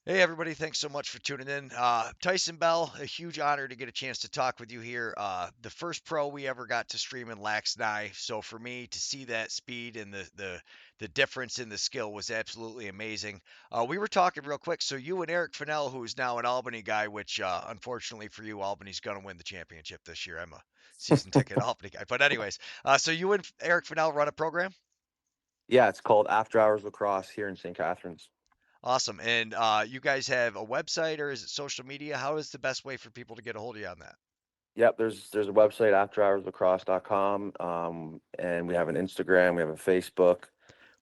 Hey everybody, thanks so much for tuning in. Tyson Bell, a huge honor to get a chance to talk with you here. The first pro we ever got to stream in laxlife, so for me to see that speed and the difference in the skill was absolutely amazing. We were talking real quick, so you and Eric Fennell, who is now an Albany guy, which unfortunately for you, Albany's going to win the championship this year. I'm a season ticket Albany guy, but anyways, so you and Eric Fennell run a program. Yeah, it's called After Hours Lacrosse here in St. Catharines. Awesome. And you guys have a website or is it social media? How is the best way for people to get a hold of you on that? Yep, there's a website, afterhourslacrosse.com, and we have an Instagram, we have a Facebook.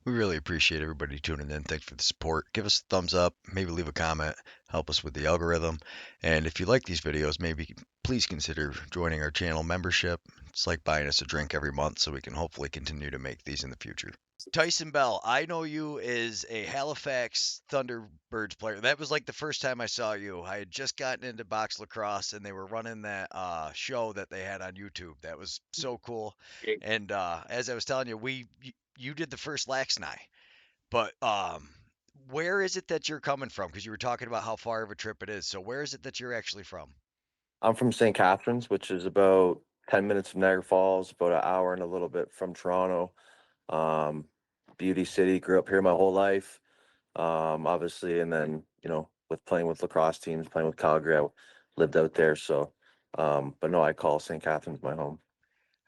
We really appreciate everybody tuning in. Thanks for the support. Give us a thumbs up, maybe leave a comment, help us with the algorithm. And if you like these videos, maybe please consider joining our channel membership. It's like buying us a drink every month so we can hopefully continue to make these in the future. Tyson Bell, I know you as a Halifax Thunderbirds player. That was like the first time I saw you. I had just gotten into box lacrosse and they were running that show that they had on YouTube. That was so cool. And as I was telling you, you did the first lax nigh. But where is it that you're coming from? Because you were talking about how far of a trip it is. So where is it that you're actually from? I'm from St. Catharines, which is about 10 minutes from Niagara Falls, about an hour and a little bit from Toronto. Um, Beauty City, grew up here my whole life. Obviously, and then, with playing with lacrosse teams, playing with Calgary, I lived out there. So, but no, I call St. Catharines my home.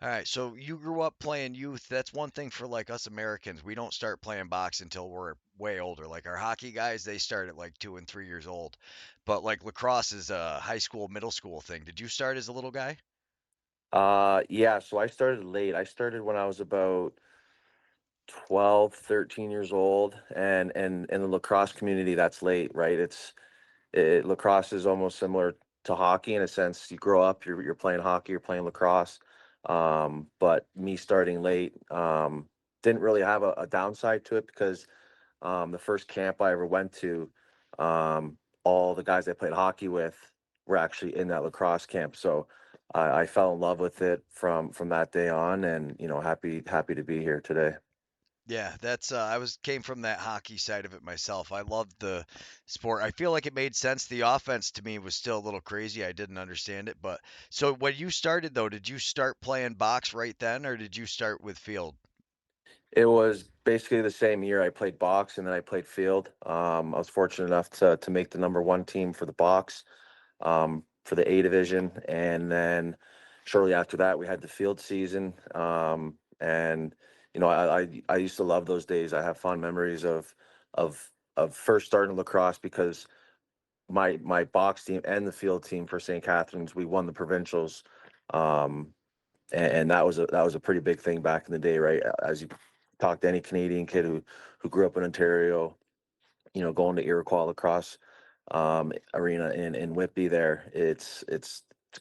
All right, so you grew up playing youth. That's one thing for like us Americans. We don't start playing box until we're way older. Like our hockey guys, they start at like 2 and 3 years old. But like lacrosse is a high school, middle school thing. Did you start as a little guy? Yeah, so I started late. I started when I was about 12, 13 years old, and in the lacrosse community that's late, right? Lacrosse is almost similar to hockey in a sense. You grow up, you're playing hockey, you're playing lacrosse. But me starting late didn't really have a downside to it because the first camp I ever went to, all the guys I played hockey with were actually in that lacrosse camp. So I fell in love with it from that day on, and happy to be here today. Yeah, that's I was came from that hockey side of it myself. I loved the sport. I feel like it made sense. The offense to me was still a little crazy. I didn't understand it, but so when you started though, did you start playing box right then or did you start with field? It was basically the same year I played box and then I played field. I was fortunate enough to make the number one team for the box, for the A division, and then shortly after that we had the field season. And I used to love those days. I have fond memories of of first starting lacrosse because my box team and the field team for St. Catharines, we won the provincials. Um, and that was a pretty big thing back in the day, right? As you talk to any Canadian kid who grew up in Ontario, going to Iroquois Lacrosse arena in Whitby, there, it's a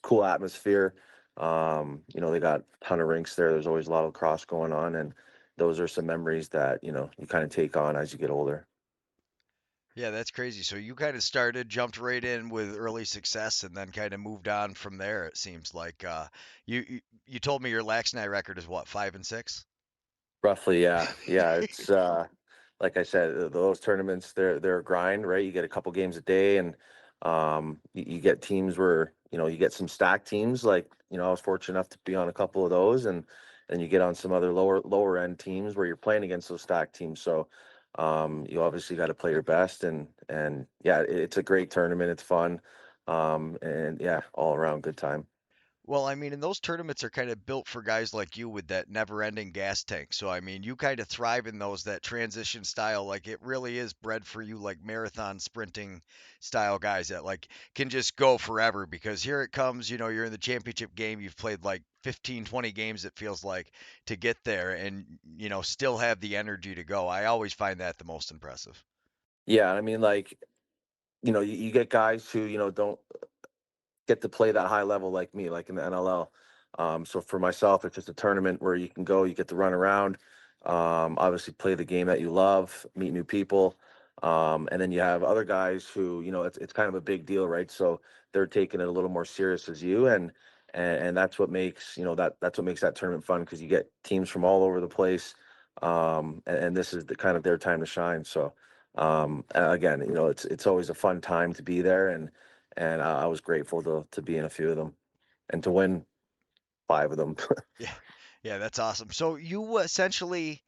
cool atmosphere. They got a ton of rinks there. There's always a lot of lacrosse going on, and those are some memories that you kind of take on as you get older. Yeah, that's crazy. So you kind of started, jumped right in with early success, and then kind of moved on from there. It seems like you told me your lax night record is what, 5-6? Roughly, yeah, yeah. It's like I said, those tournaments, they're a grind, right? You get a couple games a day, and you get teams where you get some stacked teams. Like I was fortunate enough to be on a couple of those, and you get on some other lower end teams where you're playing against those stacked teams. So you obviously got to play your best, and yeah, it's a great tournament. It's fun, and yeah, all around good time. Well, I mean, and those tournaments are kind of built for guys like you with that never-ending gas tank. So, I mean, you kind of thrive in those, that transition style. Like it really is bred for you, like marathon sprinting style guys that like can just go forever because here it comes, you're in the championship game, you've played like 15, 20 games, it feels like, to get there and, still have the energy to go. I always find that the most impressive. Yeah, I mean, like you get guys who don't get to play that high level like me, like in the NLL. So for myself, it's just a tournament where you can go, you get to run around, obviously play the game that you love, meet new people. And then you have other guys who, it's kind of a big deal, right? So they're taking it a little more serious as you. And that's what makes, that's what makes that tournament fun because you get teams from all over the place. And this is the kind of their time to shine. So, Again, it's always a fun time to be there, and I was grateful to be in a few of them and to win 5 of them. Yeah, yeah, that's awesome. So you essentially,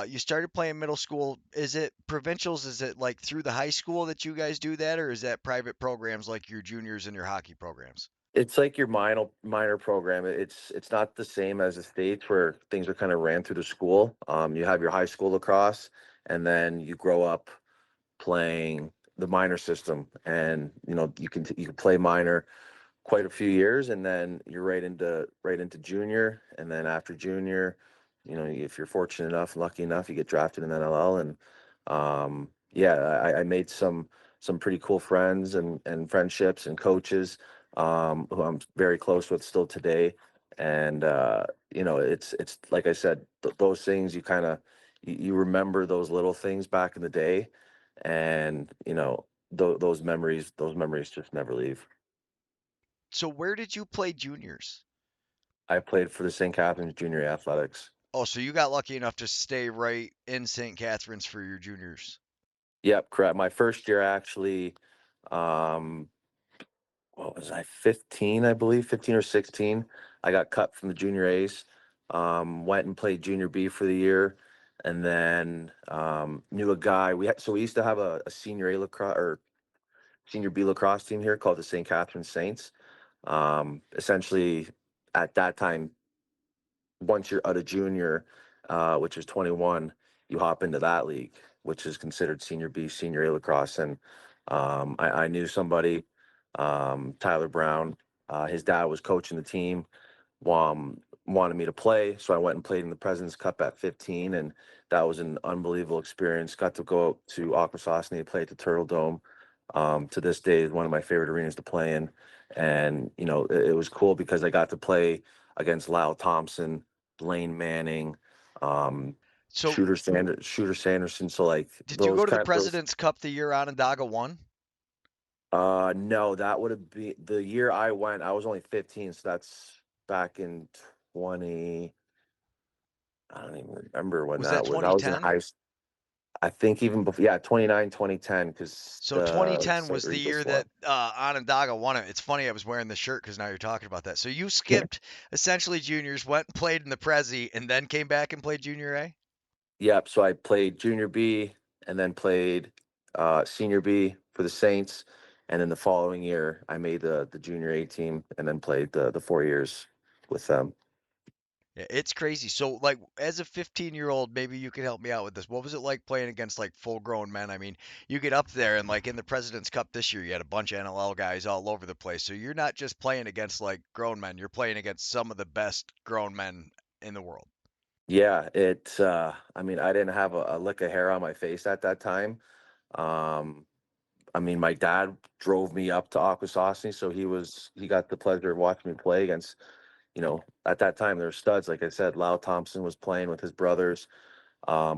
you started playing middle school. Is it provincials? Is it like through the high school that you guys do that, or is that private programs like your juniors and your hockey programs? It's like your minor program. It's not the same as the States where things are kind of ran through the school. You have your high school lacrosse, and then you grow up playing the minor system, and you can play minor quite a few years, and then you're right into junior, and then after junior, if you're fortunate enough, lucky enough, you get drafted in NLL, and yeah, I made some pretty cool friends and friendships and coaches who I'm very close with still today, and it's like I said, those things you kind of you remember those little things back in the day, and those memories just never leave. So where did you play juniors? I played for the St. Catharines Junior Athletics. Oh, so you got lucky enough to stay right in St. Catharines for your juniors. Yep, correct. My first year, actually, um, what was I, 15, I believe, 15 or 16. I got cut from the junior A's, went and played junior B for the year, and then knew a guy. We used to have a senior A lacrosse or senior B lacrosse team here called the St. Catharines Saints. Essentially, at that time, once you're out of junior, which is 21, you hop into that league, which is considered senior B, senior A lacrosse. And I knew somebody, Tyler Brown. His dad was coaching the team, wanted me to play. So I went and played in the President's Cup at 15. And that was an unbelievable experience. Got to go out to Aquasasne to play at the Turtle Dome. To this day, is one of my favorite arenas to play in. And, it was cool because I got to play against Lyle Thompson, Blaine Manning, um, So Shooter Sanderson. So like did you go to the those. President's Cup the year Onondaga won? No, that would have been the year I went. I was only 15, so that's back in 20. I don't even remember when Was that that was. I was in 2010? high. I think even before, yeah, 29, 2010, because So the 2010 St. was the Regis year one. that Onondaga won it. It's funny I was wearing the shirt because now you're talking about that. So you skipped essentially juniors, went and played in the Prezi, and then came back and played Junior A. Yep. So I played junior B and then played senior B for the Saints. And then the following year, I made the junior A team and then played the 4 years with them. Yeah, it's crazy. So, like, as a 15-year-old, maybe you could help me out with this. What was it like playing against like full-grown men? I mean, you get up there and like in the President's Cup this year, you had a bunch of NLL guys all over the place. So you're not just playing against like grown men, you're playing against some of the best grown men in the world. Yeah, I mean, I didn't have a lick of hair on my face at that time. Um, I mean, my dad drove me up to Akwesasne, so he got the pleasure of watching me play against, at that time there were studs. Like I said, Lyle Thompson was playing with his brothers.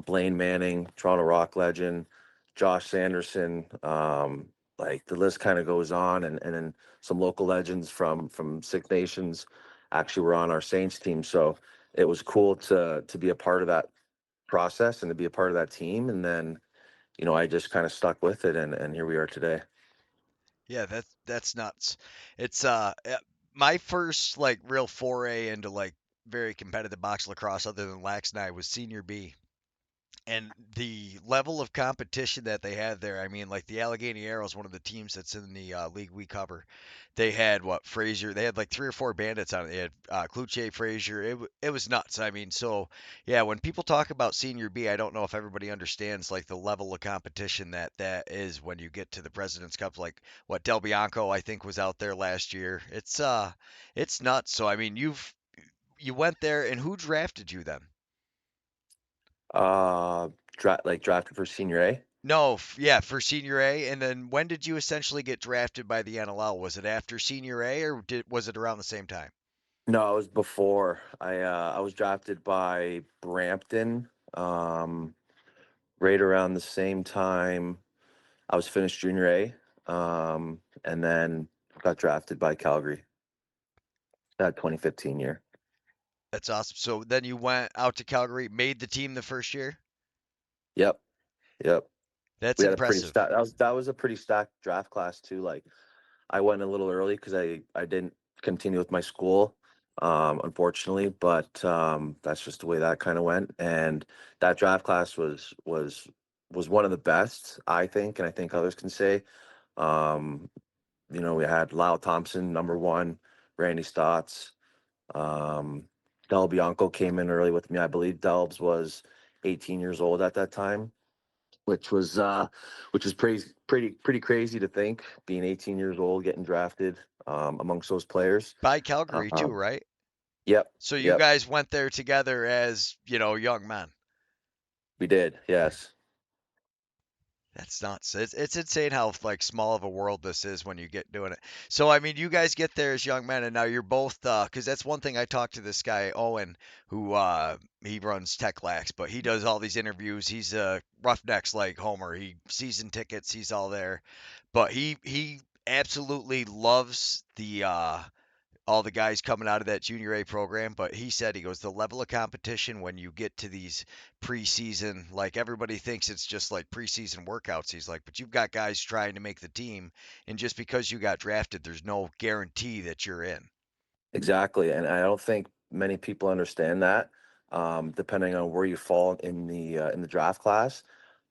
Blaine Manning, Toronto Rock legend, Josh Sanderson. Like the list kind of goes on, and then some local legends from Six Nations actually were on our Saints team. So it was cool to be a part of that process and to be a part of that team. And then I just kind of stuck with it, and here we are today. Yeah, that's nuts. It's my first like real foray into like very competitive box lacrosse other than Lax and I was senior B. And the level of competition that they had there, I mean, like the Allegheny Arrows, one of the teams that's in the league we cover, they had what Frazier, they had like three or four bandits on it. They had Cloutier, Frazier. It was nuts. I mean, so yeah, when people talk about Senior B, I don't know if everybody understands like the level of competition that is when you get to the President's Cup. Like what Del Bianco, I think, was out there last year. It's nuts. So I mean, you went there, and who drafted you then? Uh, like drafted for senior A. No, yeah, for Senior A. And then when did you essentially get drafted by the NLL? Was it after Senior A or was it around the same time? No, it was before. I was drafted by Brampton. Right around the same time I was finished junior A, and then got drafted by Calgary that 2015 year. That's awesome. So then you went out to Calgary, made the team the first year? Yep, yep. That's We had a pretty impressive. stacked. That was a pretty stacked draft class too. Like I went a little early because I didn't continue with my school, unfortunately. But that's just the way that kind of went. And that draft class was one of the best, I think, and I think others can say. Um, we had Lyle Thompson, number one, Randy Stotts, um, Del Bianco came in early with me. I believe Delbs was 18 years old at that time, which was pretty crazy to think, being 18 years old, getting drafted amongst those players. By Calgary too, Um, right? yep, So you yep, guys went there together as, young men. we did. Yes, That's nuts. It's insane how like small of a world this is when you get doing it. So I mean, you guys get there as young men, and now you're both because that's one thing I talked to this guy Owen, who he runs Tech Lax, but he does all these interviews. He's Roughnecks like Homer. He season tickets. He's all there, but he absolutely loves the all the guys coming out of that junior A program, but he said, he goes, the level of competition when you get to these preseason, like everybody thinks it's just like preseason workouts. He's like, but you've got guys trying to make the team, and just because you got drafted, there's no guarantee that you're in. exactly. And I don't think many people understand that. Depending on where you fall in the draft class,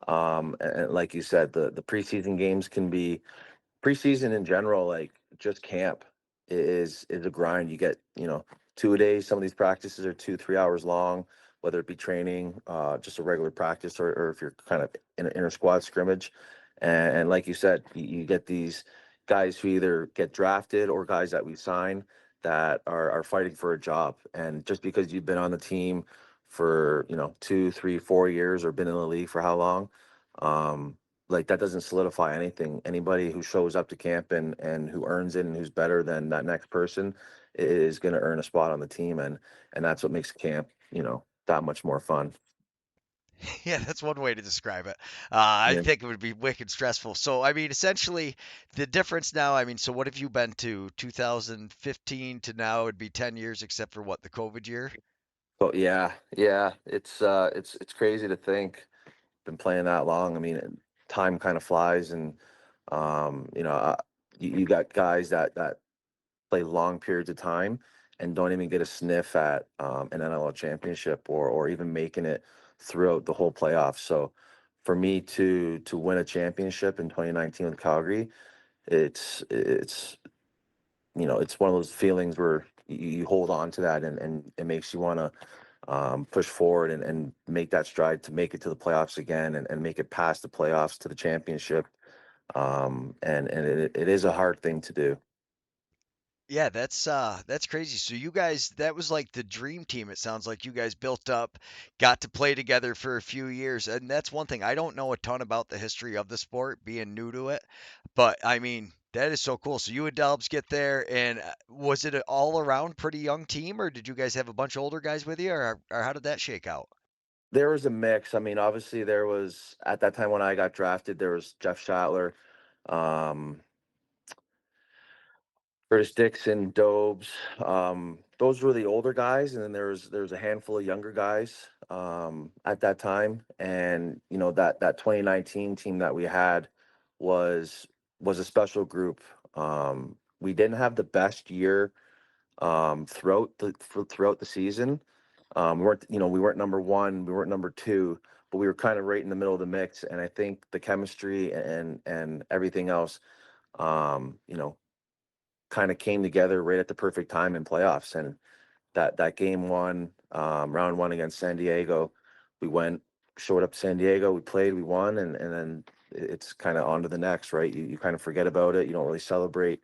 and like you said, the preseason games can be preseason in general, like just camp is a grind. You get 2 days. Some of these practices are 2-3 hours long, whether it be training, just a regular practice, or if you're kind of in an inter squad scrimmage. And like you said, you get these guys who either get drafted or guys that we sign that are fighting for a job. And just because you've been on the team for 2, 3, 4 years, or been in the league for how long, um, like that doesn't solidify anything. Anybody who shows up to camp and who earns it and who's better than that next person is going to earn a spot on the team, and that's what makes camp, that much more fun. Yeah, that's one way to describe it. I Yeah. think it would be wicked stressful. So, I mean, essentially, the difference now, I mean, so what have you been to 2015 to now? It'd be 10 years, except for what, the COVID year? So yeah, yeah, it's crazy to think, been playing that long. I mean, time kind of flies, and you got guys that play long periods of time and don't even get a sniff at an NLL championship, or even making it throughout the whole playoffs. So for me to win a championship in 2019 with Calgary, it's it's one of those feelings where you hold on to that, and it makes you want to push forward and make that stride to make it to the playoffs again, and make it past the playoffs to the championship. And it is a hard thing to do. Yeah, that's crazy. So you guys, that was like the dream team. It sounds like you guys built up, got to play together for a few years. And that's one thing. I don't know a ton about the history of the sport, being new to it, but I mean, that is so cool. So you and Delbs get there, and was it an all around pretty young team, or did you guys have a bunch of older guys with you, or how did that shake out? There was a mix. I mean, obviously, there was, at that time when I got drafted, there was Jeff Shattler, um, Curtis Dixon, Dobes. Those were the older guys, and then there was a handful of younger guys at that time. And that 2019 team that we had was a special group. We didn't have the best year throughout the season. We weren't number one, we weren't number two, but we were kind of right in the middle of the mix. And I think the chemistry and everything else, um, you know, kind of came together right at the perfect time in playoffs. And that game one, round one against San Diego, we showed up to San Diego, we played, we won, and then it's kind of on to the next, right? You kind of forget about it. You don't really celebrate.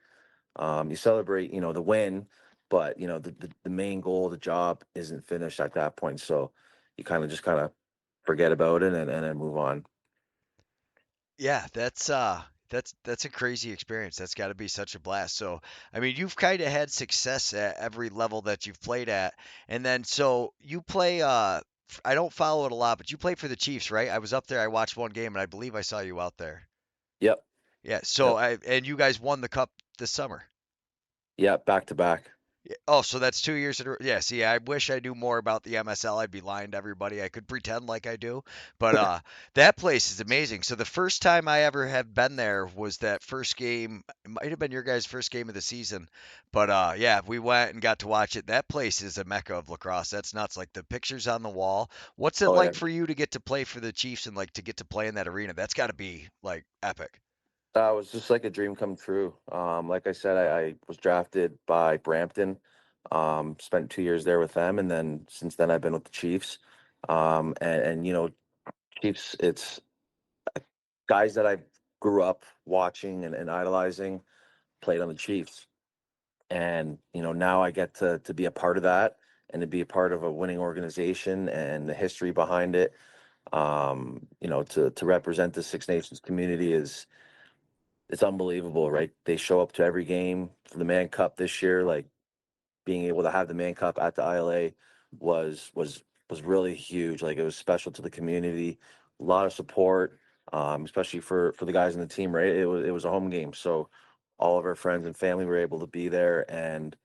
You celebrate, the win, but the main goal of the job isn't finished at that point. So you kind of forget about it, and then move on. Yeah, that's a crazy experience. That's got to be such a blast. So, I mean, you've kind of had success at every level that you've played at. And then so you play I don't follow it a lot, but you play for the Chiefs, right? I was up there, I watched one game, and I believe I saw you out there. Yep. Yeah, so Yep. I and you guys won the cup this summer. Yep. Back to back. Oh, so that's 2 years in a row. Yeah, see, I wish I knew more about the MSL. I'd be lying to everybody. I could pretend like I do. But that place is amazing. So the first time I ever have been there was that first game. It might have been your guys' first game of the season. But yeah, we went and got to watch it. That place is a mecca of lacrosse. That's nuts. Like the pictures on the wall. What's it Oh yeah. like for you to get to play for the Chiefs and like to get to play in that arena? That's got to be like epic. It was just like a dream come true. Like I said, I was drafted by Brampton, spent 2 years there with them, and then since then I've been with the Chiefs. And Chiefs, it's guys that I grew up watching and idolizing played on the Chiefs. And now I get to be a part of that and to be a part of a winning organization and the history behind it. To represent the Six Nations community is it's unbelievable, right? They show up to every game for the Man Cup this year. Like being able to have the Man Cup at the ILA was really huge. Like it was special to the community. A lot of support, especially for the guys in the team. Right, it was a home game, so all of our friends and family were able to be there. And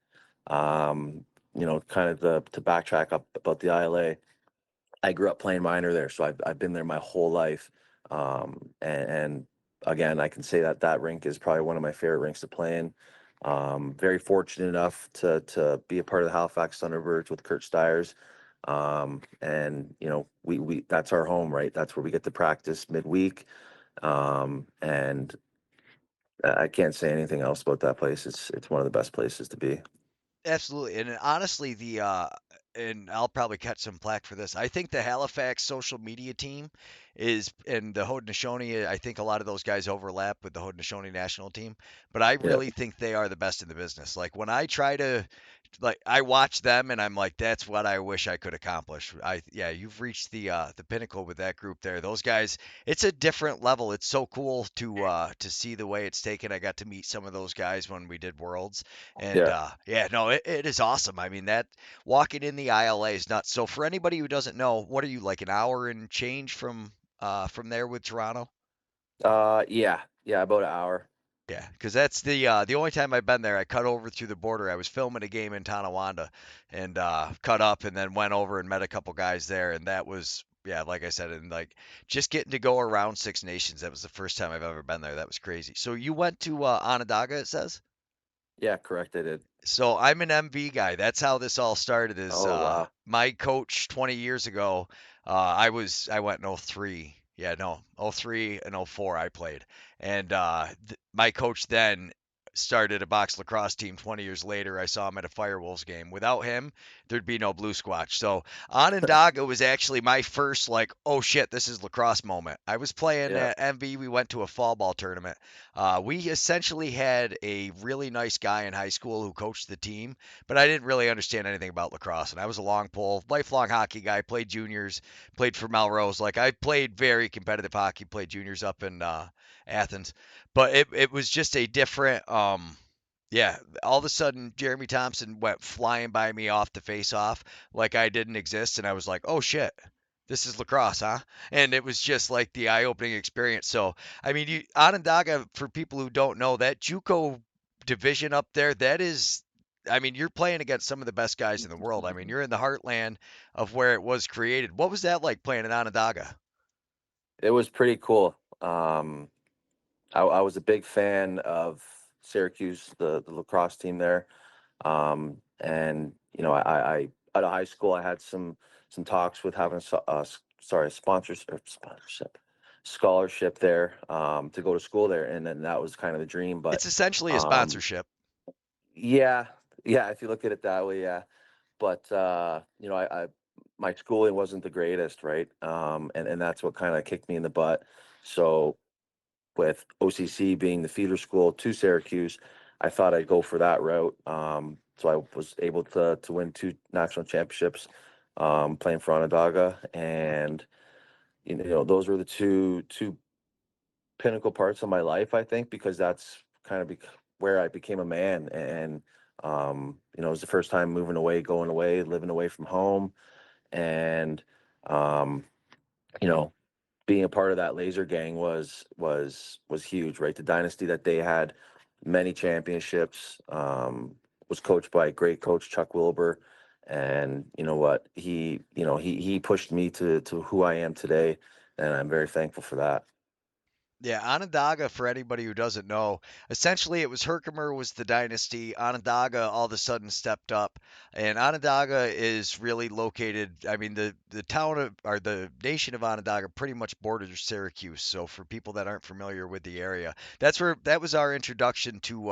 kind of to backtrack up about the ILA. I grew up playing minor there, so I've been there my whole life. And again, I can say that that rink is probably one of my favorite rinks to play in. Very fortunate enough to be a part of the Halifax Thunderbirds with Kurt Stiers. And we that's our home, right? That's where we get to practice midweek. And I can't say anything else about that place. It's one of the best places to be. Absolutely. And honestly, and I'll probably catch some flack for this. I think the Halifax social media team and the Haudenosaunee, I think a lot of those guys overlap with the Haudenosaunee national team, but I Yeah, really think they are the best in the business. Like when I try to, like, I watch them and I'm like, that's what I wish I could accomplish. Yeah, you've reached the pinnacle with that group there. Those guys, it's a different level. It's so cool to see the way it's taken. I got to meet some of those guys when we did Worlds and yeah. yeah, no, it is awesome. I mean, that walking in the ILA is nuts. So for anybody who doesn't know, what are you like an hour and change from there with Toronto? Yeah, about an hour. Yeah, because that's the only time I've been there. I cut over through the border. I was filming a game in Tonawanda, and cut up, and then went over and met a couple guys there, and that was yeah, like I said, and like just getting to go around Six Nations. That was the first time I've ever been there. That was crazy. So you went to Onondaga, it says. Yeah, correct. I ddid. So I'm an MV guy. That's how this all started. Is Oh wow. my coach 20 years ago? I went in '03. Yeah, no, '03 and '04 I played, and my coach then started a box lacrosse team 20 years later. I saw him at a Firewolves game. Without him, there'd be no Blue Squatch. So Onondaga was actually my first like, oh shit, this is lacrosse moment. I was playing Yeah. at MV. We went to a fall ball tournament. We essentially had a really nice guy in high school who coached the team, but I didn't really understand anything about lacrosse. And I was a long pole, lifelong hockey guy, played juniors, played for Melrose. Like I played very competitive hockey, played juniors up in Athens. But it was just a different yeah, all of a sudden Jeremy Thompson went flying by me off the face off like I didn't exist and I was like, "Oh shit. This is lacrosse, huh?" And it was just like the eye-opening experience. So, I mean, Onondaga, for people who don't know, that JUCO division up there, that is, I mean, you're playing against some of the best guys in the world. I mean, you're in the heartland of where it was created. What was that like playing in Onondaga? It was pretty cool. I was a big fan of Syracuse, the lacrosse team there. And I out of high school, I had some talks with having a sponsorship scholarship there, to go to school there, and then that was kind of the dream. But It's essentially a um, sponsorship. yeah, yeah, if you look at it that way, yeah. But I my schooling wasn't the greatest, right? And that's what kind of kicked me in the butt. So with OCC being the feeder school to Syracuse, I thought I'd go for that route. So I was able to win two national championships, playing for Onondaga, and those were the two pinnacle parts of my life, I think, because that's kind of where I became a man. And it was the first time moving away, going away, living away from home, and um, you know being a part of that laser gang was huge, right? The dynasty that they had, many championships. was coached by a great coach, Chuck Wilbur. And you know what? He pushed me to who I am today, and I'm very thankful for that. Yeah, Onondaga, for anybody who doesn't know, essentially it was Herkimer was the dynasty. Onondaga all of a sudden stepped up, and Onondaga is really located. I mean, the town of or the nation of Onondaga pretty much borders Syracuse. So for people that aren't familiar with the area, that was our introduction to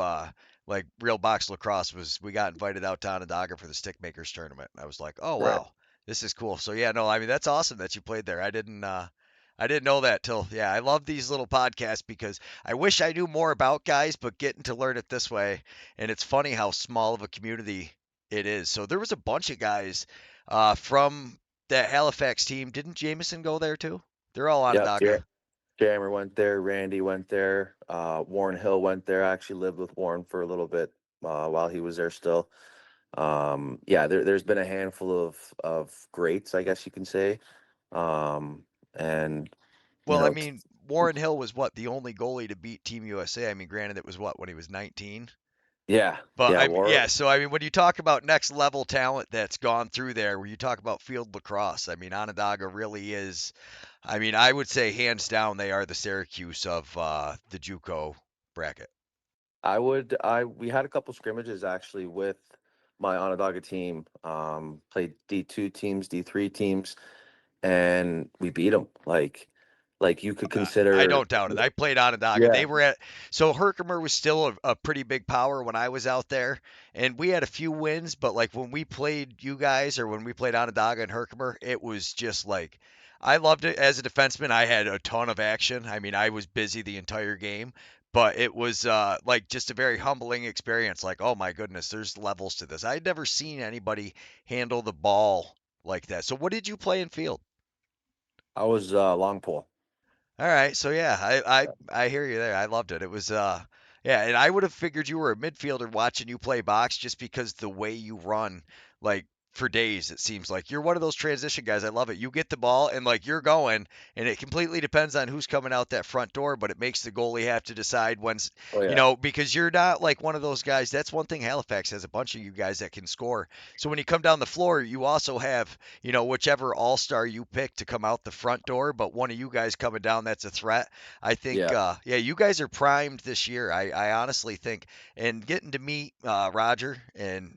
like real box lacrosse. Was we got invited out to Onondaga for the stick makers tournament. I was like, oh Right. wow, this is cool. So yeah, no, I mean that's awesome that you played there. I didn't know that till, yeah, I love these little podcasts because I wish I knew more about guys, but getting to learn it this way. And it's funny how small of a community it is. So there was a bunch of guys from that Halifax team. Didn't Jameson go there too? They're all Yep. Onondaga. Jammer went there. Randy went there. Warren Hill went there. I actually lived with Warren for a little bit while he was there still. Yeah, there's been a handful of greats, I guess you can say. And you Well, I know, mean, Warren Hill was what, the only goalie to beat Team USA? I mean, granted, it was what, when he was 19? yeah, But yeah, I mean, War. yeah, so I mean, when you talk about next level talent that's gone through there, where you talk about field lacrosse, I mean, Onondaga really is. I mean, I would say hands down they are the Syracuse of the JUCO bracket. We had a couple scrimmages actually with my Onondaga team. Played D2 teams, D3 teams, and we beat them. Like you could I consider. don't doubt it. I played Onondaga. Yeah. They were at so Herkimer was still a pretty big power when I was out there, and we had a few wins. But like when we played you guys or when we played Onondaga and Herkimer, it was just like I loved it as a defenseman. I had a ton of action. I mean, I was busy the entire game, but it was like just a very humbling experience. Like, oh my goodness, there's levels to this. I'd never seen anybody handle the ball like that. So what did you play in field? I was long pole. All right, so yeah, I hear you there. I loved it. It was yeah, and I would have figured you were a midfielder watching you play box just because the way you run, like for days, it seems like you're one of those transition guys. I love it. You get the ball and like you're going, and it completely depends on who's coming out that front door, but it makes the goalie have to decide when's, Oh you yeah, know, because you're not like one of those guys. That's one thing Halifax has a bunch of you guys that can score. So when you come down the floor, you also have whichever all star you pick to come out the front door, but one of you guys coming down that's a threat. I think, yeah, yeah, you guys are primed this year. I honestly think, and getting to meet Roger, and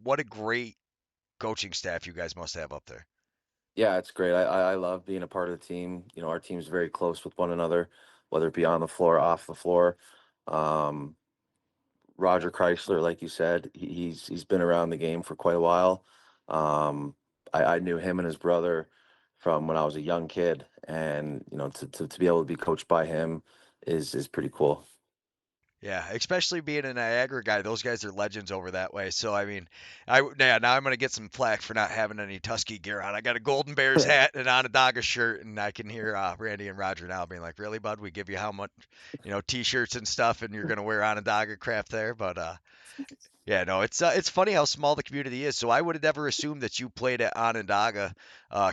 what a great coaching staff you guys must have up there. yeah. It's great. I love being a part of the team. Our team's very close with one another, whether it be on the floor, off the floor. Um, Roger Chrysler, like you said, he's been around the game for quite a while. Um, I knew him and his brother from when I was a young kid, and to be able to be coached by him is pretty cool. Yeah, especially being a Niagara guy, those guys are legends over that way. So I mean, yeah, now I'm gonna get some flack for not having any Tusky gear on. I got a Golden Bears hat and an Onondaga shirt, and I can hear Randy and Roger now being like, "Really, bud? We give you how much, T-shirts and stuff, and you're gonna wear Onondaga crap there?" But yeah, no, it's funny how small the community is. So I would have never assumed that you played at Onondaga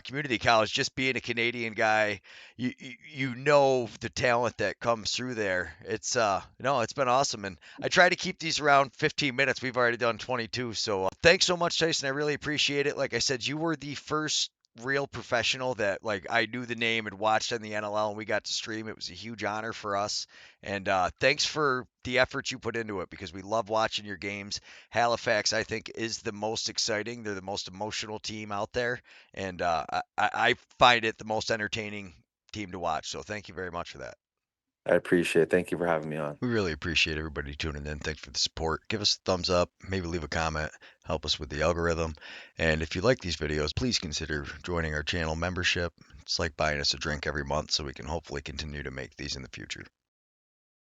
Community College. Just being a Canadian guy, you know the talent that comes through there. It's no, it's been awesome, and I try to keep these around 15 minutes. We've already done 22, so thanks so much, Tyson. I really appreciate it. Like I said, you were the first real professional that like I knew the name and watched on the NLL, and we got to stream. It was a huge honor for us. And thanks for the effort you put into it because we love watching your games. Halifax, I think, is the most exciting. They're the most emotional team out there, and I find it the most entertaining team to watch. So thank you very much for that. I appreciate it. Thank you for having me on. We really appreciate everybody tuning in. Thanks for the support. Give us a thumbs up, maybe leave a comment, help us with the algorithm. And if you like these videos, please consider joining our channel membership. It's like buying us a drink every month so we can hopefully continue to make these in the future.